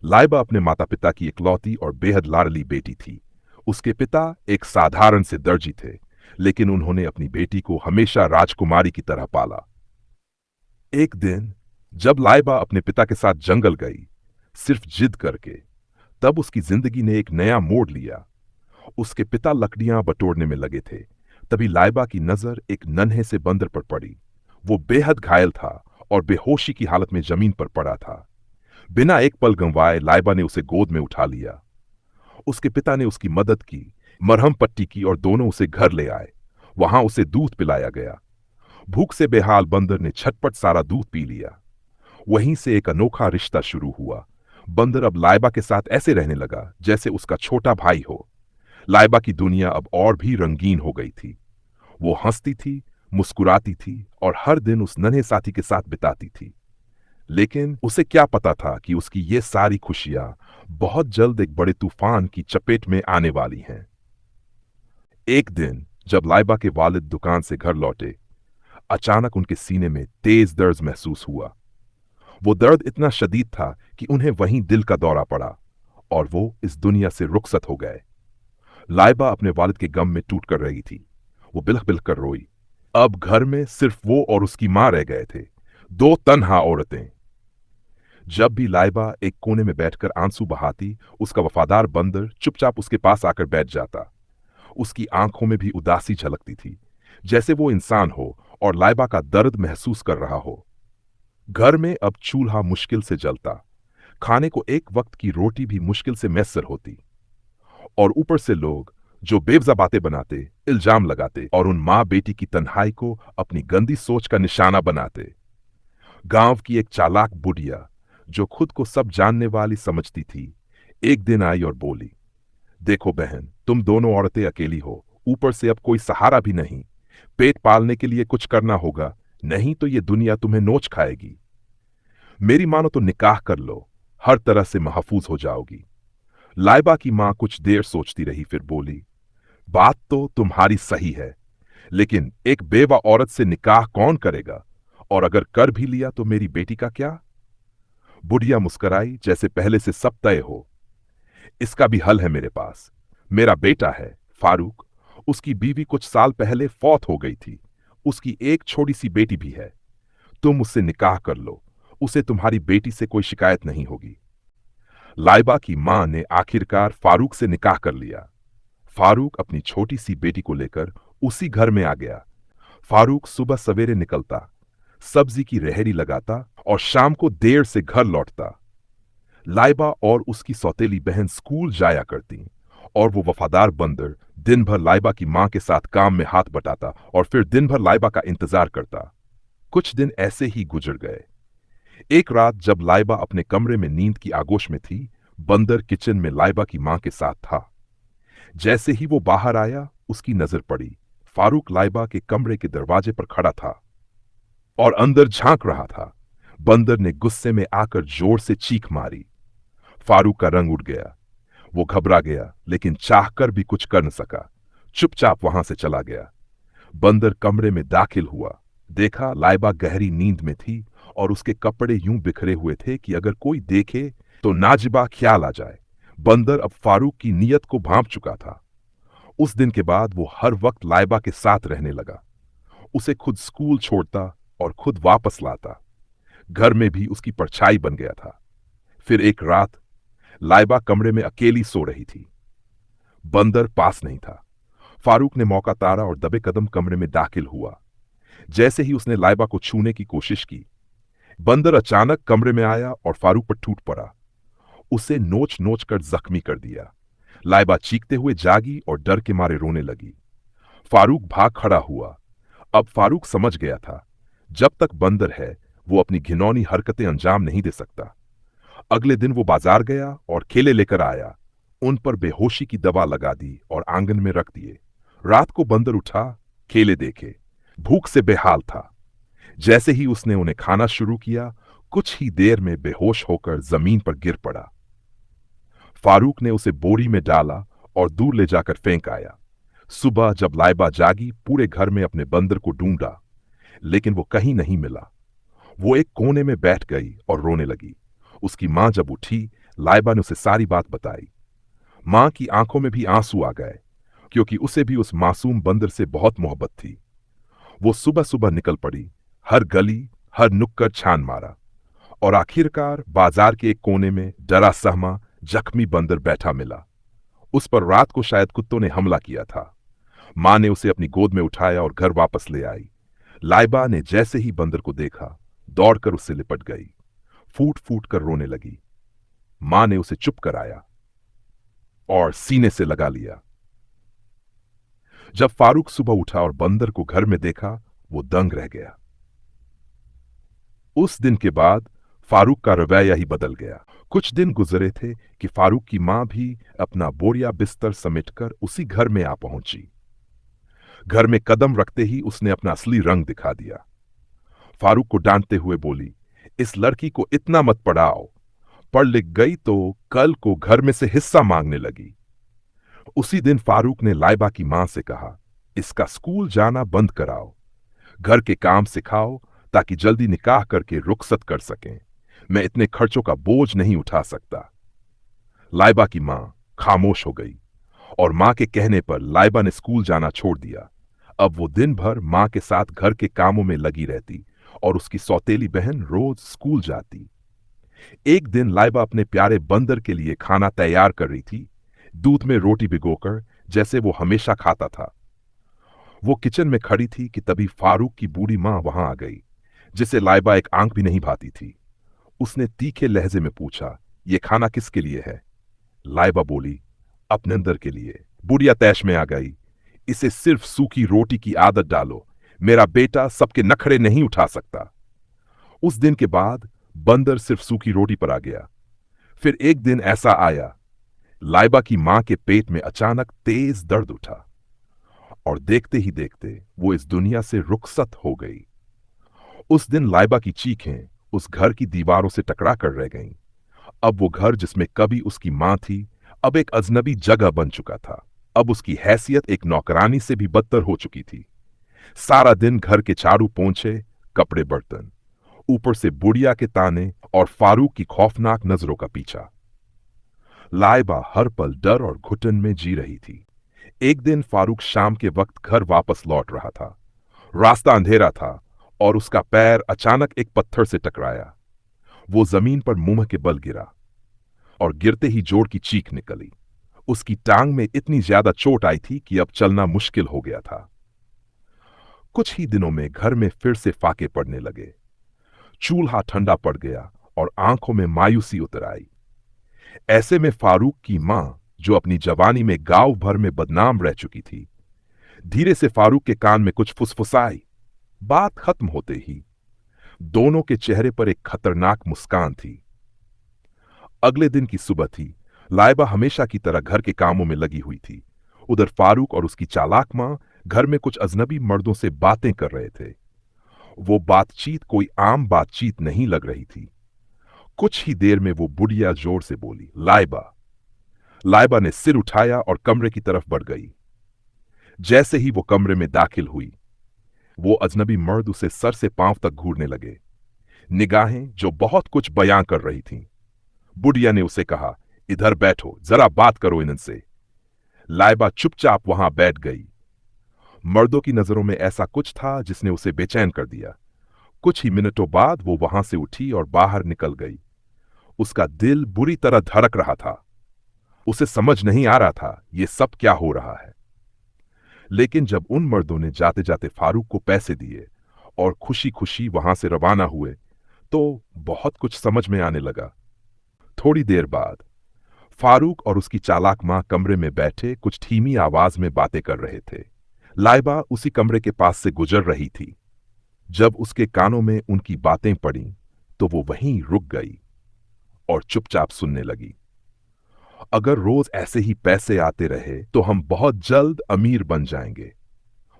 लाइबा अपने माता पिता की इकलौती और बेहद लाडली बेटी थी। उसके पिता एक साधारण से दर्जी थे, लेकिन उन्होंने अपनी बेटी को हमेशा राजकुमारी की तरह पाला। एक दिन जब लाइबा अपने पिता के साथ जंगल गई, सिर्फ जिद करके, तब उसकी जिंदगी ने एक नया मोड़ लिया। उसके पिता लकड़ियां बटोरने में लगे थे, तभी लाइबा की नजर एक नन्हे से बंदर पर पड़ी। वो बेहद घायल था और बेहोशी की हालत में जमीन पर पड़ा था। बिना एक पल गंवाए लाइबा ने उसे गोद में उठा लिया। उसके पिता ने उसकी मदद की, मरहम पट्टी की और दोनों उसे घर ले आए। वहां उसे दूध पिलाया गया। भूख से बेहाल बंदर ने झटपट सारा दूध पी लिया। वहीं से एक अनोखा रिश्ता शुरू हुआ। बंदर अब लाइबा के साथ ऐसे रहने लगा जैसे उसका छोटा भाई हो। लाइबा की दुनिया अब और भी रंगीन हो गई थी। वो हंसती थी, मुस्कुराती थी और हर दिन उस नन्हे साथी के साथ बिताती थी। लेकिन उसे क्या पता था कि उसकी ये सारी खुशियां बहुत जल्द एक बड़े तूफान की चपेट में आने वाली हैं। एक दिन जब लाइबा के वालिद दुकान से घर लौटे, अचानक उनके सीने में तेज दर्द महसूस हुआ। वो दर्द इतना शदीद था कि उन्हें वहीं दिल का दौरा पड़ा और वो इस दुनिया से रुखसत हो गए। लाइबा अपने वालिद के गम में टूट कर रही थी। वो बिलख बिलख कर रोई। अब घर में सिर्फ वो और उसकी मां रह गए थे, दो तन्हा औरतें। जब भी लाइबा एक कोने में बैठकर आंसू बहाती, उसका वफादार बंदर चुपचाप उसके पास आकर बैठ जाता। उसकी आंखों में भी उदासी झलकती थी, जैसे वो इंसान हो और लाइबा का दर्द महसूस कर रहा हो। घर में अब चूल्हा मुश्किल से जलता, खाने को एक वक्त की रोटी भी मुश्किल से मैसर होती, और ऊपर से लोग जो बेवजह बातें बनाते, इल्जाम लगाते और उन माँ बेटी की तन्हाई को अपनी गंदी सोच का निशाना बनाते। गांव की एक चालाक बुढ़िया, जो खुद को सब जानने वाली समझती थी, एक दिन आई और बोली, देखो बहन, तुम दोनों औरतें अकेली हो, ऊपर से अब कोई सहारा भी नहीं। पेट पालने के लिए कुछ करना होगा, नहीं तो ये दुनिया तुम्हें नोच खाएगी। मेरी मानो तो निकाह कर लो, हर तरह से महफूज हो जाओगी। लाइबा की मां कुछ देर सोचती रही, फिर बोली, बात तो तुम्हारी सही है, लेकिन एक बेवा औरत से निकाह कौन करेगा, और अगर कर भी लिया तो मेरी बेटी का क्या? बुढ़िया मुस्कराई जैसे पहले से सब तय हो। इसका भी हल है मेरे पास। मेरा बेटा है फारूक, उसकी बीवी कुछ साल पहले फौत हो गई थी। उसकी एक छोटी सी बेटी भी है। तुम उससे निकाह कर लो, उसे तुम्हारी बेटी से कोई शिकायत नहीं होगी। लाइबा की मां ने आखिरकार फारूक से निकाह कर लिया। फारूक अपनी छोटी सी बेटी को लेकर उसी घर में आ गया। फारूक सुबह सवेरे निकलता, सब्जी की रेहड़ी लगाता और शाम को देर से घर लौटता। लाइबा और उसकी सौतेली बहन स्कूल जाया करती और वो वफादार बंदर दिन भर लाइबा की मां के साथ काम में हाथ बटाता और फिर दिन भर लाइबा का इंतजार करता। कुछ दिन ऐसे ही गुजर गए। एक रात जब लाइबा अपने कमरे में नींद की आगोश में थी, बंदर किचन में लाइबा की मां के साथ था। जैसे ही वो बाहर आया, उसकी नजर पड़ी। फारूक लाइबा के कमरे के दरवाजे पर खड़ा था और अंदर झांक रहा था। बंदर ने गुस्से में आकर जोर से चीख मारी। फारूक का रंग उड़ गया। वो घबरा गया, लेकिन चाहकर भी कुछ कर न सका। चुपचाप वहां से चला गया। बंदर कमरे में दाखिल हुआ। देखा लाइबा गहरी नींद में थी और उसके कपड़े यूं बिखरे हुए थे कि अगर कोई देखे तो नाजिबा ख्याल आ जाए। बंदर अब फारूक की नीयत को भांप चुका था। उस दिन के बाद वो हर वक्त लाइबा के साथ रहने लगा। उसे खुद स्कूल छोड़ता और खुद वापस लाता। घर में भी उसकी परछाई बन गया था। फिर एक रात लाइबा कमरे में अकेली सो रही थी। बंदर पास नहीं था। फारूक ने मौका तारा और दबे कदम कमरे में दाखिल हुआ। जैसे ही उसने लाइबा को छूने की कोशिश की, बंदर अचानक कमरे में आया और फारूक पर टूट पड़ा। उसे नोच नोच कर जख्मी कर दिया। लाइबा चीखते हुए जागी और डर के मारे रोने लगी। फारूक भाग खड़ा हुआ। अब फारूक समझ गया था, जब तक बंदर है वो अपनी घिनौनी हरकतें अंजाम नहीं दे सकता। अगले दिन वो बाजार गया और केले लेकर आया। उन पर बेहोशी की दवा लगा दी और आंगन में रख दिए। रात को बंदर उठा, केले देखे, भूख से बेहाल था। जैसे ही उसने उन्हें खाना शुरू किया, कुछ ही देर में बेहोश होकर जमीन पर गिर पड़ा। फारूक ने उसे बोरी में डाला और दूर ले जाकर फेंक आया। सुबह जब लाइबा जागी, पूरे घर में अपने बंदर को ढूंढा, लेकिन वो कहीं नहीं मिला। वो एक कोने में बैठ गई और रोने लगी। उसकी मां जब उठी, लाइबा ने उसे सारी बात बताई। मां की आंखों में भी आंसू आ गए, क्योंकि उसे भी उस मासूम बंदर से बहुत मोहब्बत थी। वो सुबह सुबह निकल पड़ी, हर गली, हर नुक्कड़ छान मारा, और आखिरकार बाजार के एक कोने में डरा सहमा जख्मी बंदर बैठा मिला। उस पर रात को शायद कुत्तों ने हमला किया था। मां ने उसे अपनी गोद में उठाया और घर वापस ले आई। लाइबा ने जैसे ही बंदर को देखा, दौड़कर उससे लिपट गई, फूट फूट कर रोने लगी। मां ने उसे चुप कराया और सीने से लगा लिया। जब फारूक सुबह उठा और बंदर को घर में देखा, वो दंग रह गया। उस दिन के बाद फारूक का रवैया ही बदल गया। कुछ दिन गुजरे थे कि फारूक की मां भी अपना बोरिया बिस्तर समेटकर उसी घर में आ पहुंची। घर में कदम रखते ही उसने अपना असली रंग दिखा दिया। फारूक को डांटते हुए बोली, इस लड़की को इतना मत पढ़ाओ, पढ़ लिख गई तो कल को घर में से हिस्सा मांगने लगी। उसी दिन फारूक ने लाइबा की मां से कहा, इसका स्कूल जाना बंद कराओ, घर के काम सिखाओ ताकि जल्दी निकाह करके रुखसत कर सकें। मैं इतने खर्चों का बोझ नहीं उठा सकता। लाइबा की मां खामोश हो गई और मां के कहने पर लाइबा ने स्कूल जाना छोड़ दिया। अब वो दिन भर मां के साथ घर के कामों में लगी रहती और उसकी सौतेली बहन रोज स्कूल जाती। एक दिन लाइबा अपने प्यारे बंदर के लिए खाना तैयार कर रही थी, दूध में रोटी भिगोकर, जैसे वो हमेशा खाता था। वो किचन में खड़ी थी कि तभी फारूक की बूढ़ी मां वहां आ गई, जिसे लाइबा एक आंख भी नहीं भाती थी। उसने तीखे लहजे में पूछा, ये खाना किसके लिए है? लाइबा बोली, अपने अंदर के लिए। बुढ़िया तैश में आ गई, इसे सिर्फ सूखी रोटी की आदत डालो, मेरा बेटा सबके नखरे नहीं उठा सकता। उस दिन के बाद बंदर सिर्फ सूखी रोटी पर आ गया। फिर एक दिन ऐसा आया, लाइबा की मां के पेट में अचानक तेज दर्द उठा और देखते ही देखते वो इस दुनिया से रुखसत हो गई। उस दिन लाइबा की चीखें उस घर की दीवारों से टकरा कर रह गईं। अब वो घर जिसमें कभी उसकी मां थी, अब एक अजनबी जगह बन चुका था। अब उसकी हैसियत एक नौकरानी से भी बदतर हो चुकी थी। सारा दिन घर के झाड़ू पोंछे, कपड़े बर्तन, ऊपर से बुढ़िया के ताने और फारूक की खौफनाक नजरों का पीछा। लाइबा हर पल डर और घुटन में जी रही थी। एक दिन फारूक शाम के वक्त घर वापस लौट रहा था। रास्ता अंधेरा था और उसका पैर अचानक एक पत्थर से टकराया। वो जमीन पर मुंह के बल गिरा और गिरते ही जोर की चीख निकली। उसकी टांग में इतनी ज्यादा चोट आई थी कि अब चलना मुश्किल हो गया था। कुछ ही दिनों में घर में फिर से फाके पड़ने लगे। चूल्हा ठंडा पड़ गया और आंखों में मायूसी उतर आई। ऐसे में फारूक की मां, जो अपनी जवानी में गांव भर में बदनाम रह चुकी थी, धीरे से फारूक के कान में कुछ फुसफुसाई। बात खत्म होते ही दोनों के चेहरे पर एक खतरनाक मुस्कान थी। अगले दिन की सुबह थी। लाइबा हमेशा की तरह घर के कामों में लगी हुई थी। उधर फारूक और उसकी चालाक मां घर में कुछ अजनबी मर्दों से बातें कर रहे थे। वो बातचीत कोई आम बातचीत नहीं लग रही थी। कुछ ही देर में वो बुढ़िया जोर से बोली, लाइबा। लाइबा ने सिर उठाया और कमरे की तरफ बढ़ गई। जैसे ही वो कमरे में दाखिल हुई, वो अजनबी मर्द उसे सर से पांव तक घूरने लगे, निगाहें जो बहुत कुछ बयां कर रही थीं। बुढ़िया ने उसे कहा, इधर बैठो, जरा बात करो इनसे। लाइबा चुपचाप वहां बैठ गई। मर्दों की नजरों में ऐसा कुछ था जिसने उसे बेचैन कर दिया। कुछ ही मिनटों बाद वो वहां से उठी और बाहर निकल गई। उसका दिल बुरी तरह धड़क रहा था। उसे समझ नहीं आ रहा था ये सब क्या हो रहा है। लेकिन जब उन मर्दों ने जाते जाते फारूक को पैसे दिए और खुशी खुशी वहां से रवाना हुए, तो बहुत कुछ समझ में आने लगा। थोड़ी देर बाद फारूक और उसकी चालाक मां कमरे में बैठे कुछ धीमी आवाज में बातें कर रहे थे। लाइबा उसी कमरे के पास से गुजर रही थी। जब उसके कानों में उनकी बातें पड़ीं, तो वो वहीं रुक गई और चुपचाप सुनने लगी। अगर रोज ऐसे ही पैसे आते रहे तो हम बहुत जल्द अमीर बन जाएंगे।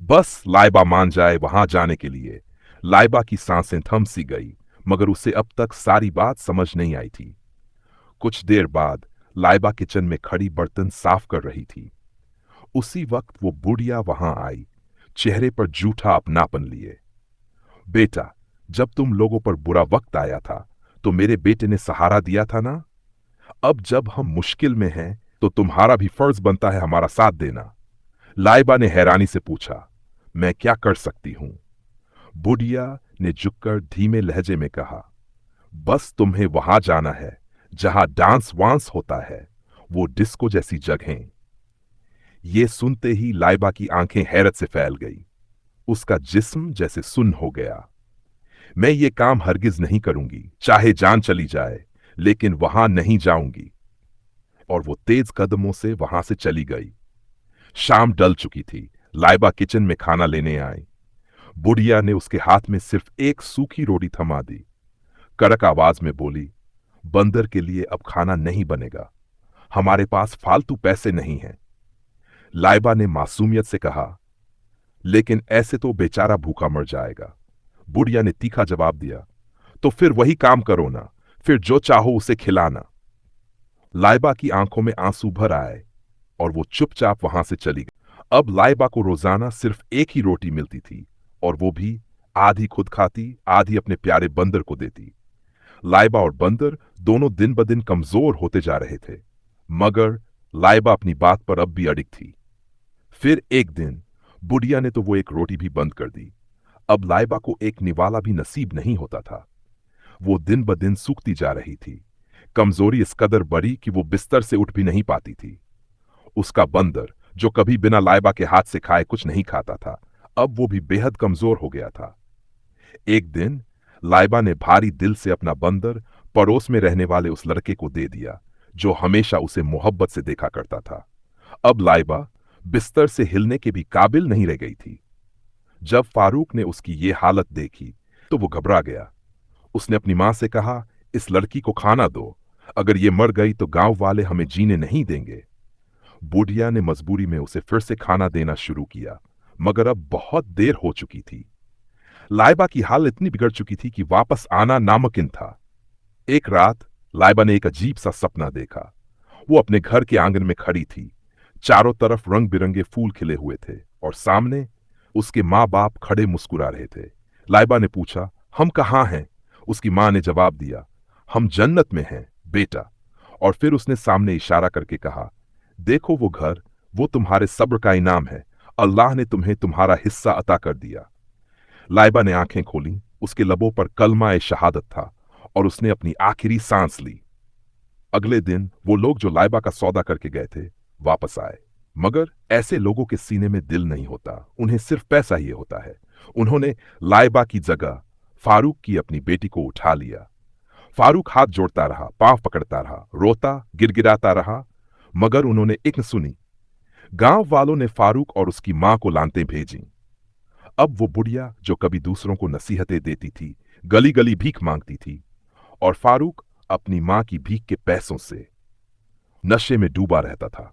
बस लाइबा मान जाए वहां जाने के लिए। लाइबा की सांसें थम सी गई, मगर उसे अब तक सारी बात समझ नहीं आई थी। कुछ देर बाद लाइबा किचन में खड़ी बर्तन साफ कर रही थी। उसी वक्त वो बुढ़िया वहां आई, चेहरे पर जूठा अपनापन लिए। बेटा, जब तुम लोगों पर बुरा वक्त आया था तो मेरे बेटे ने सहारा दिया था ना? अब जब हम मुश्किल में हैं तो तुम्हारा भी फर्ज बनता है हमारा साथ देना। लाइबा ने हैरानी से पूछा, मैं क्या कर सकती हूं? बुढ़िया ने झुककर धीमे लहजे में कहा, बस तुम्हें वहां जाना है जहां डांस वांस होता है, वो डिस्को जैसी जगहें। ये सुनते ही लाइबा की आंखें हैरत से फैल गई। उसका जिस्म जैसे सुन्न हो गया। मैं ये काम हरगिज नहीं करूंगी, चाहे जान चली जाए, लेकिन वहां नहीं जाऊंगी। और वो तेज कदमों से वहां से चली गई। शाम डल चुकी थी। लाइबा किचन में खाना लेने आई। बुढ़िया ने उसके हाथ में सिर्फ एक सूखी रोटी थमा दी। कड़क आवाज में बोली, बंदर के लिए अब खाना नहीं बनेगा, हमारे पास फालतू पैसे नहीं हैं। लाइबा ने मासूमियत से कहा, लेकिन ऐसे तो बेचारा भूखा मर जाएगा। बुढ़िया ने तीखा जवाब दिया, तो फिर वही काम करो ना, फिर जो चाहो उसे खिलाना। लाइबा की आंखों में आंसू भर आए और वो चुपचाप वहां से चली गई। अब लाइबा को रोजाना सिर्फ एक ही रोटी मिलती थी, और वो भी आधी खुद खाती, आधी अपने प्यारे बंदर को देती। लाइबा और बंदर दोनों दिन ब दिन कमजोर होते जा रहे थे, मगर लाइबा अपनी बात पर अब भी अडिग थी। फिर एक दिन बुढ़िया ने तो वो एक रोटी भी बंद कर दी। अब लाइबा को एक निवाला भी नसीब नहीं होता था। वो दिन ब दिन सूखती जा रही थी। कमजोरी इस कदर बढ़ी कि वो बिस्तर से उठ भी नहीं पाती थी। उसका बंदर, जो कभी बिना लाइबा के हाथ से खाए कुछ नहीं खाता था, अब वो भी बेहद कमजोर हो गया था। एक दिन लाइबा ने भारी दिल से अपना बंदर पड़ोस में रहने वाले उस लड़के को दे दिया, जो हमेशा उसे मोहब्बत से देखा करता था। अब लाइबा बिस्तर से हिलने के भी काबिल नहीं रह गई थी। जब फारूक ने उसकी ये हालत देखी तो वो घबरा गया। उसने अपनी मां से कहा, इस लड़की को खाना दो, अगर ये मर गई तो गांव वाले हमें जीने नहीं देंगे। बुढ़िया ने मजबूरी में उसे फिर से खाना देना शुरू किया, मगर अब बहुत देर हो चुकी थी। लाइबा की हालत इतनी बिगड़ चुकी थी कि वापस आना नामुमकिन था। एक रात लाइबा ने एक अजीब सा सपना देखा। वो अपने घर के आंगन में खड़ी थी। चारों तरफ रंग बिरंगे फूल खिले हुए थे और सामने उसके माँ बाप खड़े मुस्कुरा रहे थे। लाइबा ने पूछा, हम कहाँ हैं? उसकी माँ ने जवाब दिया, हम जन्नत में हैं बेटा। और फिर उसने सामने इशारा करके कहा, देखो वो घर, वो तुम्हारे सब्र का इनाम है। अल्लाह ने तुम्हें तुम्हारा हिस्सा अता कर दिया। लाइबा ने आंखें खोली। उसके लबों पर कलमा ए शहादत था और उसने अपनी आखिरी सांस ली। अगले दिन वो लोग जो लाइबा का सौदा करके गए थे वापस आए, मगर ऐसे लोगों के सीने में दिल नहीं होता, उन्हें सिर्फ पैसा ही होता है। उन्होंने लाइबा की जगह फारूक की अपनी बेटी को उठा लिया। फारूक हाथ जोड़ता रहा, पांव पकड़ता रहा, रोता गिड़गिड़ाता रहा, मगर उन्होंने एक न सुनी। गांव वालों ने फारूक और उसकी मां को लानतें भेजी। अब वो बुढ़िया, जो कभी दूसरों को नसीहतें देती थी, गली गली भीख मांगती थी, और फारूक अपनी मां की भीख के पैसों से नशे में डूबा रहता था।